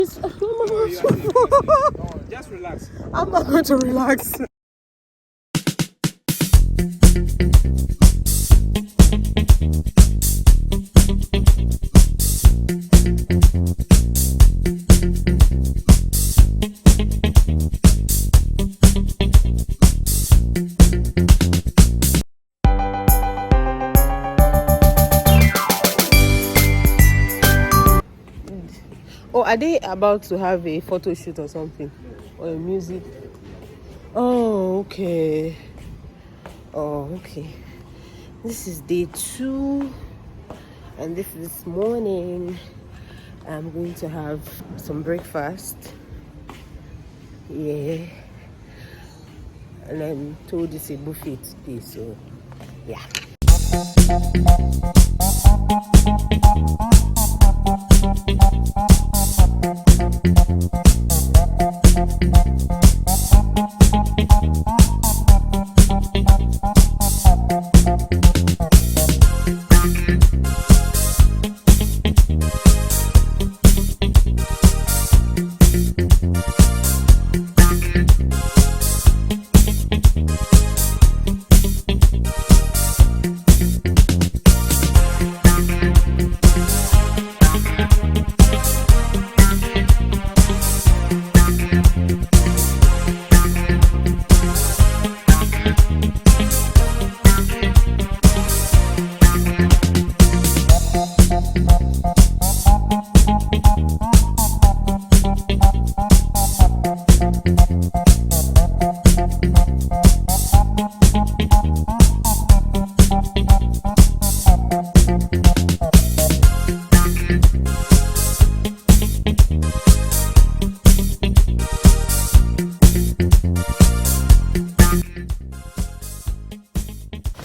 No, just relax. I'm not going to relax. Oh, are they about to have a photo shoot or something? Or a music? Oh, okay. Oh, okay. This is day 2. And this morning, I'm going to have some breakfast. Yeah. And I'm told it's a buffet today, so yeah.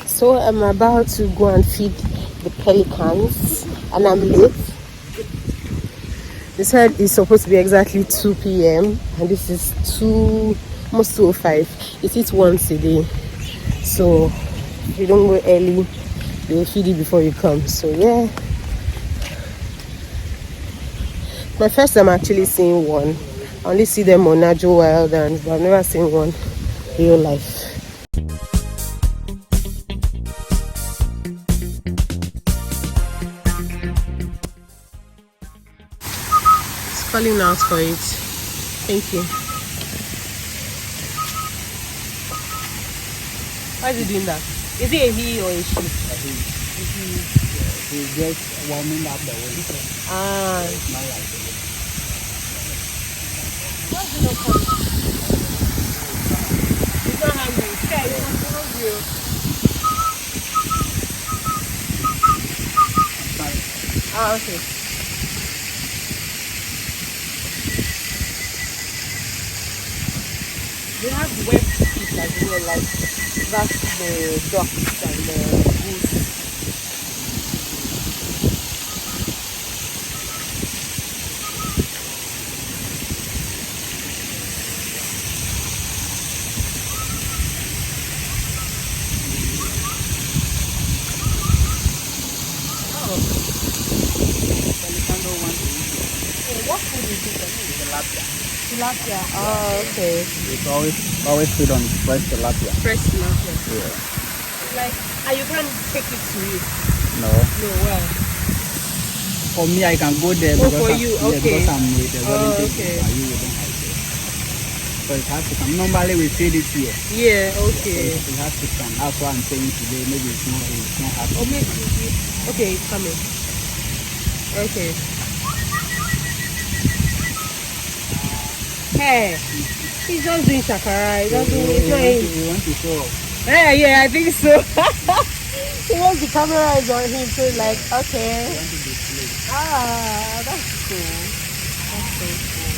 So I'm about to go and feed the pelicans, and I'm late. They said it's supposed to be exactly 2 p.m. and this is almost 2:05. It eats once a day, so if you don't go early, they will feed you before you come. So yeah, my first time actually seeing one. I only see them on Najo Wildlands, but I've never seen one real life. Calling out for it. Thank you. Why is he doing that? Is it a he or a she? He's just warming up the winter. It's not like it. Why is he not coming? He's not hungry. Yeah, he wants to hug you. Okay. They have web feet as well, like that's the ducks and the goose. What food is it? Tilapia. Tilapia. Oh, okay. It's always feed on fresh tilapia. Fresh tilapia. Yeah. Like, you can't take it to eat. No. No, well. For me, I can go there Oh, because for you, okay. because I'm with the Oh, okay. For you don't have to. So it has to come. Normally we feed it here. Yeah, okay. So it has to come. That's why I'm saying today maybe it's not happening. Oh, maybe. Okay, it's coming. Okay. Hey, he's just doing shakara. He doesn't. You want to show off. Yeah, I think so. He wants the camera is on him, so it's like, okay. You want to display. That's cool. That's so cool.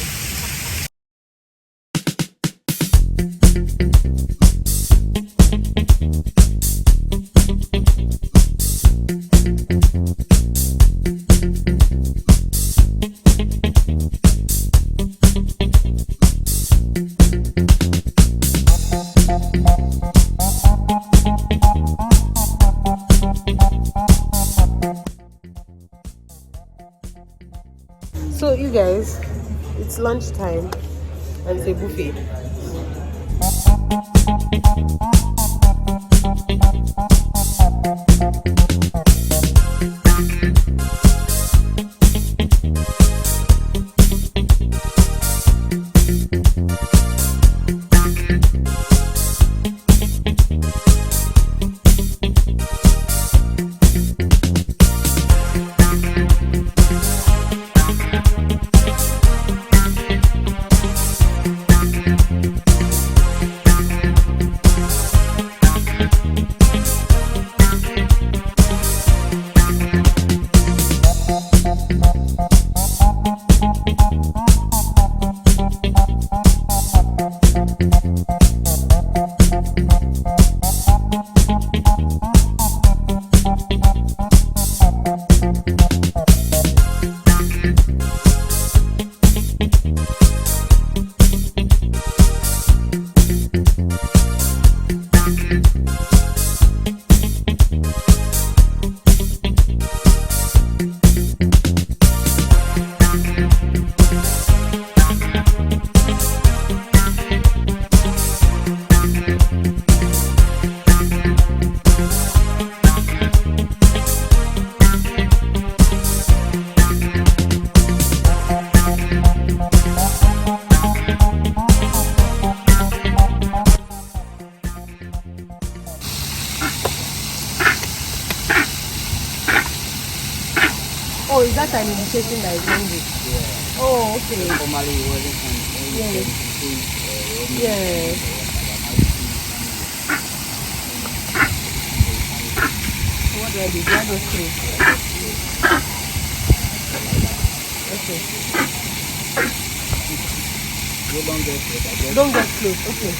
So It's lunchtime and it's a buffet. Oh, is that an indication that it's hungry? Yeah. Oh, okay. Formally, it wasn't Yes. Yes. What do I do? Do I go through? Okay. You don't get it. Don't get close. Okay.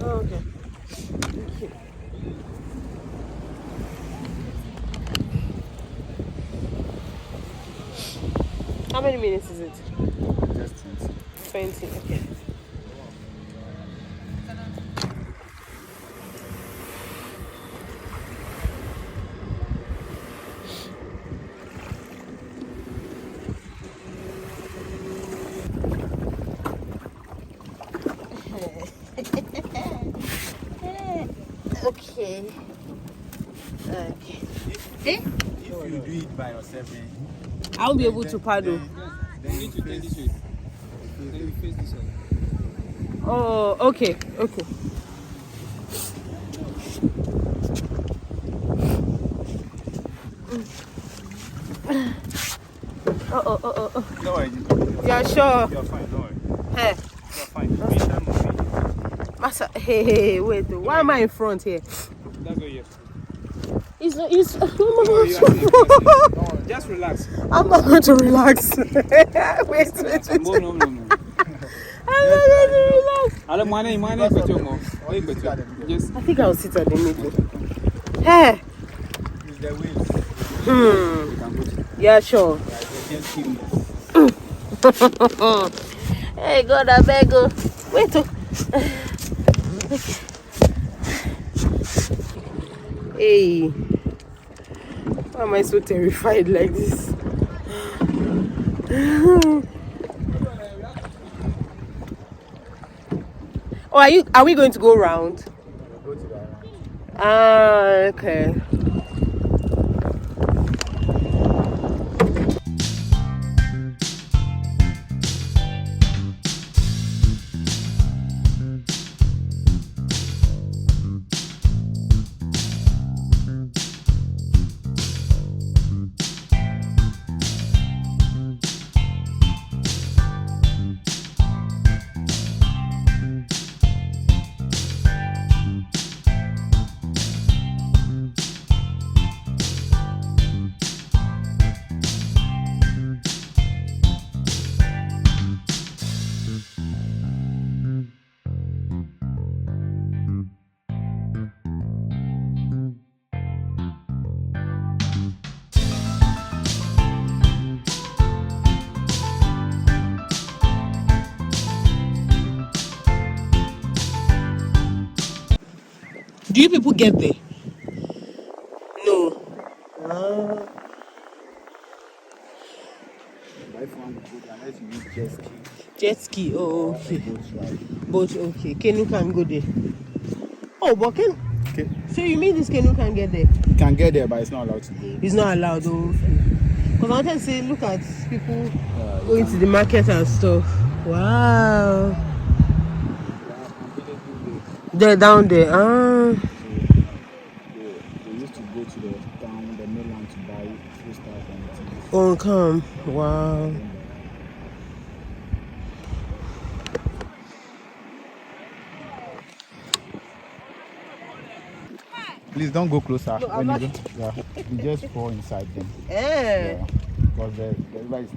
Okay. Thank you. How many minutes is it? Just 20. Okay. Okay. Okay. If you do it by yourself, I won't be able to paddle. then you need to take this way. Then you face this way. Oh, okay. Okay. Oh. No worry. Yeah, sure. You're fine, don't worry. Hey. You're fine. Anytime of me. Massa, hey, wait. Why am I in front here? That's what you have. It's oh No, my you gosh. are safe, you are safe. Don't worry. Just relax. I'm not going to relax. wait. No. I'm not going to relax. I don't mind but you more. Just I think I'll sit at the middle. Hey. use the wheels. You can go to Yeah, sure. just keep this. Hey, God, I beg you. Wait. Hey. Why am I so terrified like this? Oh, are we going to go round? Go to the Okay. Do you people get there? No. Ah. But if you want to go there, unless you use jet ski. Jet ski. Oh, Or a okay. boat ride. Boat. Okay. Canoe can go there. Oh, but Okay. so you mean this canoe can get there? You can get there, but it's not allowed to go. It's not allowed. Oh, okay. Because I wanted to say, look at people You going to the market and stuff. Wow. They're down there. Ah. They used to go to the town, the mainland, to buy food stuff and things. Oh, come. Wow. Please don't go closer. No, when you go, yeah, you just fall inside them. Yeah, because the river is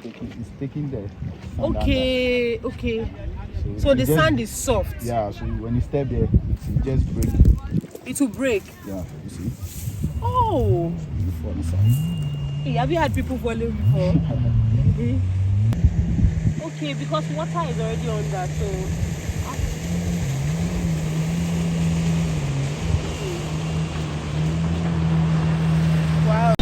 taking the sand Okay. Okay. under. So the sand is soft. Yeah, so when you step there, it will just break. It will break. Yeah, you see? Oh. You fall inside. Hey, have you had people falling before? Okay, because water is already under, so. Wow.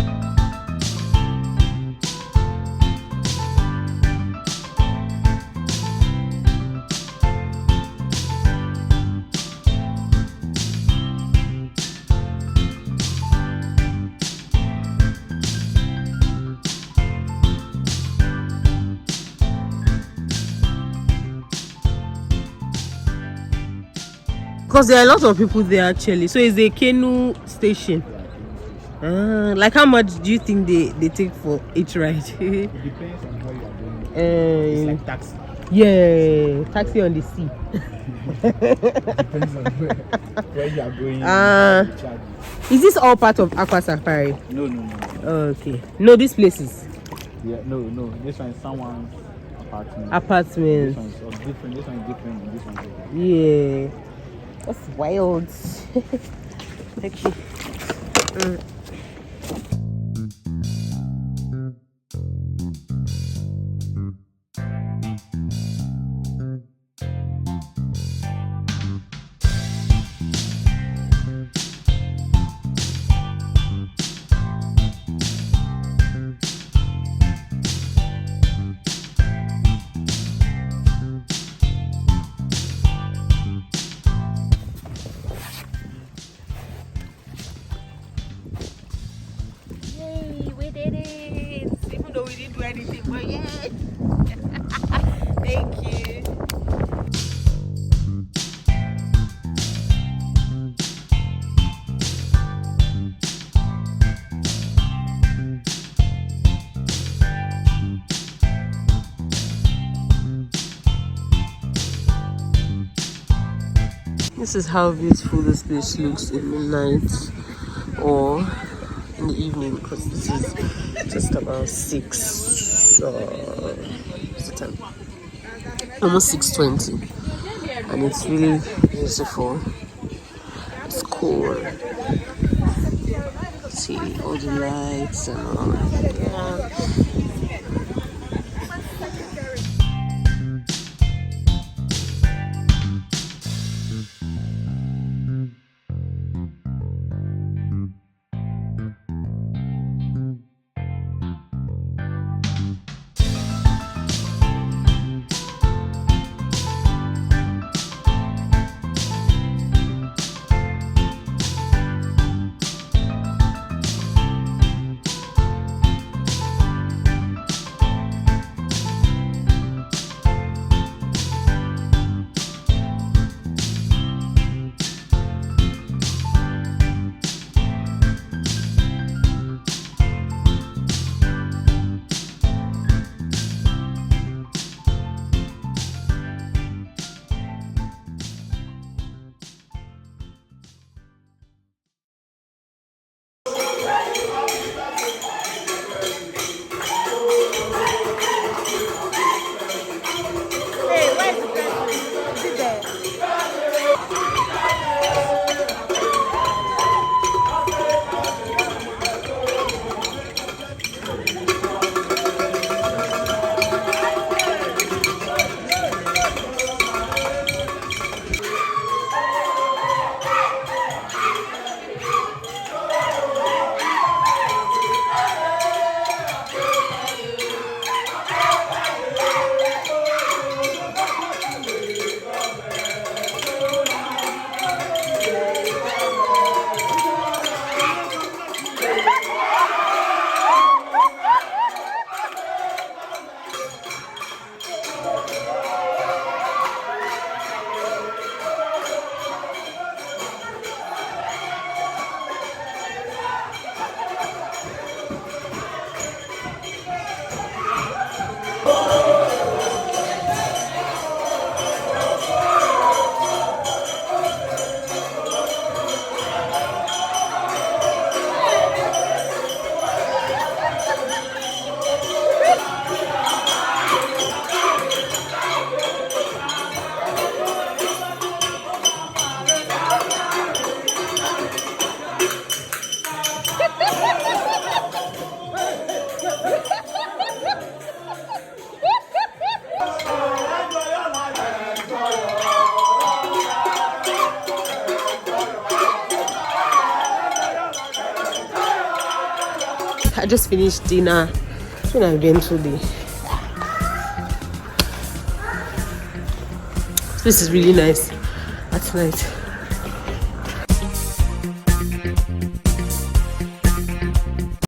Because there are a lot of people there actually. So it's a canoe station. Like how much do you think they take for each ride? It depends on how you are doing. It's like taxi. Yeah, taxi on the sea. Depends on where you are going. They charge you. Is this all part of Aqua Safari? No. Okay. No, these places. Yeah, no. This one is someone's apartment. Apartments. This one is different. This one is different. And this one is different. Yeah. That's wild. Okay. Yay, we did it! Even though we didn't do anything, but yeah. Thank you. This is how beautiful this place looks in the night or in the evening, because this is just about 6 what's the time? Almost 6:20, and it's really beautiful. It's cool. See all the lights and all. Yeah. I just finished dinner. When I've been today. This is really nice at night.